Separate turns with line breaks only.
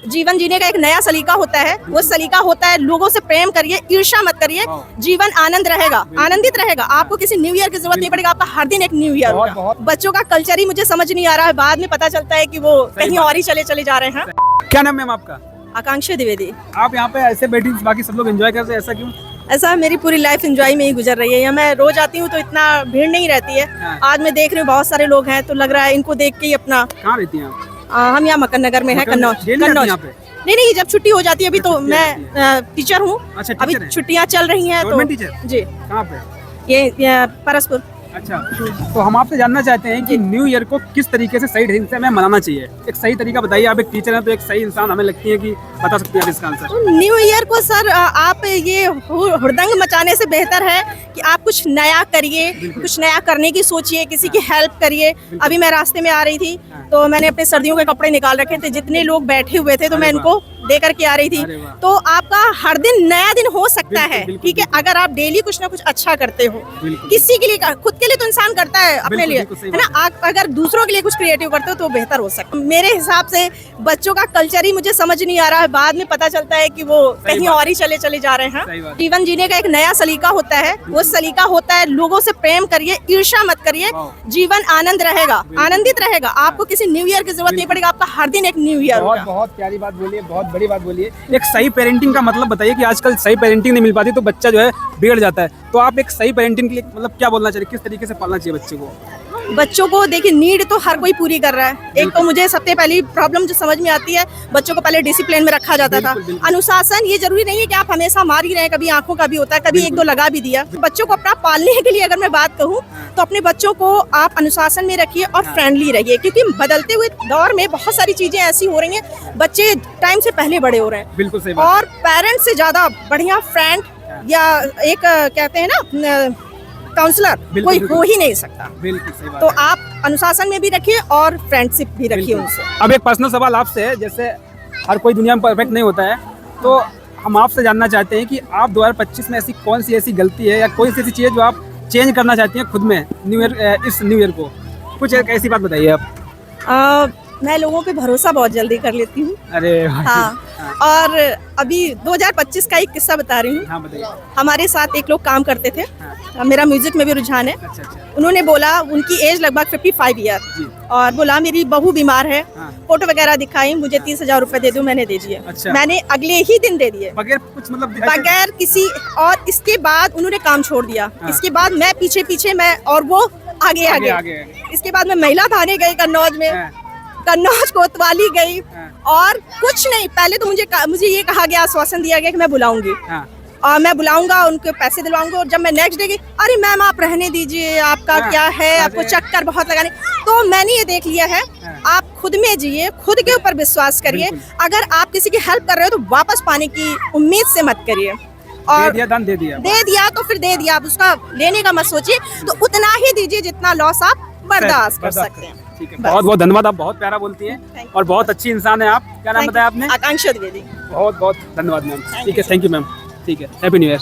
जीवन जीने का एक नया सलीका होता है। वो सलीका होता है लोगों से प्रेम करिए, ईर्ष्या मत करिए, जीवन आनंद रहेगा, आनंदित रहेगा। आपको किसी न्यू ईयर की जरूरत नहीं पड़ेगा, आपका हर दिन एक न्यू ईयर होगा। बच्चों का कल्चर ही मुझे समझ नहीं आ रहा है, बाद में पता चलता है कि वो कहीं और ही चले जा रहे हैं।
क्या नाम है मैम आपका?
आकांक्षा द्विवेदी।
आप यहाँ पे ऐसे बैठी, बाकी सब लोग एंजॉय कर रहे हैं, ऐसा क्यों?
ऐसा मेरी पूरी लाइफ एंजॉय में ही गुजर रही है। यहाँ मैं रोज आती हूँ तो इतना भीड़ नहीं रहती है। आज मैं देख रही हूँ बहुत सारे लोग हैं, तो लग रहा है इनको देख के ही अपना।
कहाँ रहती हैं आप?
हम यहाँ मक्कन नगर में है, कन्नौज। नहीं, जब छुट्टी हो जाती है। अभी तो मैं टीचर हूँ।
अच्छा,
अभी छुट्टियाँ चल रही हैं तो जी।
कहाँ पे?
ये परसपुर।
अच्छा, तो हम आपसे जानना चाहते हैं कि न्यू ईयर को किस तरीके से सही ढंग से हमें मनाना चाहिए। एक सही तरीका बताइए। आप एक टीचर हैं तो एक सही इंसान हमें लगती है कि बता सकती हैं इसका आंसर।
न्यू ईयर को सर आप ये हुड़दंग मचाने से बेहतर है कि आप कुछ नया करिए, कुछ नया करने की सोचिए, किसी की हेल्प करिए। अभी मैं रास्ते में आ रही थी तो मैंने अपने सर्दियों के कपड़े निकाल रखे थे, जितने लोग बैठे हुए थे तो मैं इनको दे करके आ रही थी। तो आपका हर दिन नया दिन हो सकता है, ठीक है, अगर आप डेली कुछ ना कुछ अच्छा करते हो। किसी के लिए, खुद के लिए तो इंसान करता है, अपने लिए, है ना। आप अगर दूसरों के लिए कुछ क्रिएटिव करते हो तो बेहतर हो सकता है। मेरे हिसाब से बच्चों का कल्चर ही मुझे समझ नहीं आ रहा है, बाद में पता चलता है कि वो कहीं और ही चले जा रहे हैं। जीवन जीने का एक नया सलीका होता है। वो सलीका होता है लोगों से प्रेम करिए, ईर्ष्या मत करिए, जीवन आनंद रहेगा, आनंदित रहेगा। आपको किसी न्यू ईयर की जरूरत नहीं पड़ेगा, आपका हर दिन एक न्यू ईयर होगा।
बहुत प्यारी बात बोलिए, बहुत बड़ी बात बोलिए। एक सही पेरेंटिंग का मतलब बताइए कि आजकल सही पेरेंटिंग नहीं मिल पाती तो बच्चा जो है बिगड़ जाता है। तो आप एक सही पेरेंटिंग के लिए मतलब क्या बोलना चाहिए, किस तरीके से पालना चाहिए बच्चे को?
बच्चों को देखिए, नीड तो हर कोई पूरी कर रहा है। एक तो मुझे सबसे पहली प्रॉब्लम जो समझ में आती है, बच्चों को पहले डिसिप्लिन में रखा जाता था। अनुशासन, ये जरूरी नहीं है कि आप हमेशा मार ही रहे, कभी आंखों का भी होता है, कभी एक दो लगा भी दिया। बच्चों को अपना पालने के लिए अगर मैं बात कहूँ तो अपने बच्चों को आप अनुशासन में रखिए और फ्रेंडली रहिए, क्योंकि बदलते हुए दौर में बहुत सारी चीजें ऐसी हो रही हैं, बच्चे टाइम से पहले बड़े हो रहे हैं।
बिल्कुल सही बात।
और पेरेंट्स से ज्यादा बढ़िया फ्रेंड या एक कहते हैं ना काउंसलर कोई हो ही नहीं सकता।
बिल्कुल सही बात।
तो आप अनुशासन में भी रखिए और फ्रेंडशिप भी रखिए उनसे।
अब एक पर्सनल सवाल आपसे है, जैसे हर कोई दुनिया में परफेक्ट नहीं होता है, तो हम आपसे जानना चाहते हैं कि आप 2025 में ऐसी कौन सी ऐसी गलती है या कोई सी ऐसी चीज़ जो आप चेंज करना चाहती हैं खुद में न्यू ईयर, इस न्यू ईयर को? कुछ एक ऐसी बात बताइए आप।
मैं लोगों पे भरोसा बहुत जल्दी कर लेती हूँ।
अरे
हाँ। और अभी 2025 का एक किस्सा बता रही हूँ।
हाँ, बताइए।
हमारे साथ एक लोग काम करते थे। मेरा म्यूजिक में भी रुझान है।
अच्छा।
उन्होंने बोला, उनकी एज लगभग 55 ईयर, और बोला मेरी बहू बीमार है। फोटो वगैरह दिखाई, मुझे 30,000 रुपए दे दो। मैंने दे दिए।
अच्छा।
मैंने अगले ही दिन दे दिए,
बगैर कुछ मतलब
बगैर किसी। और इसके बाद उन्होंने काम छोड़ दिया। इसके बाद मैं पीछे मैं, और वो आगे। इसके बाद मैं महिला थाने गई कन्नौज में, कन्नौज कोतवाली गई, और कुछ नहीं, पहले तो मुझे ये कहा गया, आश्वासन दिया गया कि मैं बुलाऊंगी, और मैं बुलाऊंगा, उनके पैसे दिलवाऊंगा। और जब मैं नेक्स्ट डे गई, अरे मैम आप रहने दीजिए, आपका क्या है, आपको चक्कर बहुत लगाने। तो मैंने ये देख लिया है, आप खुद में जिए, खुद के ऊपर विश्वास करिए। अगर आप किसी की हेल्प कर रहे हो तो वापस पाने की उम्मीद से मत करिए। और
दे दिया
तो फिर दे दिया, आप उसका लेने का मत सोचिए। तो उतना ही दीजिए जितना लॉस आप बर्दाश्त कर सकते हैं।
ठीक है, बहुत बहुत धन्यवाद। आप बहुत प्यारा बोलती हैं और बहुत अच्छी इंसान है आप। क्या नाम बताया आपने?
आकांक्षा द्विवेदी।
बहुत बहुत धन्यवाद मैम। ठीक है, थैंक यू मैम। ठीक है, हैप्पी न्यू ईयर।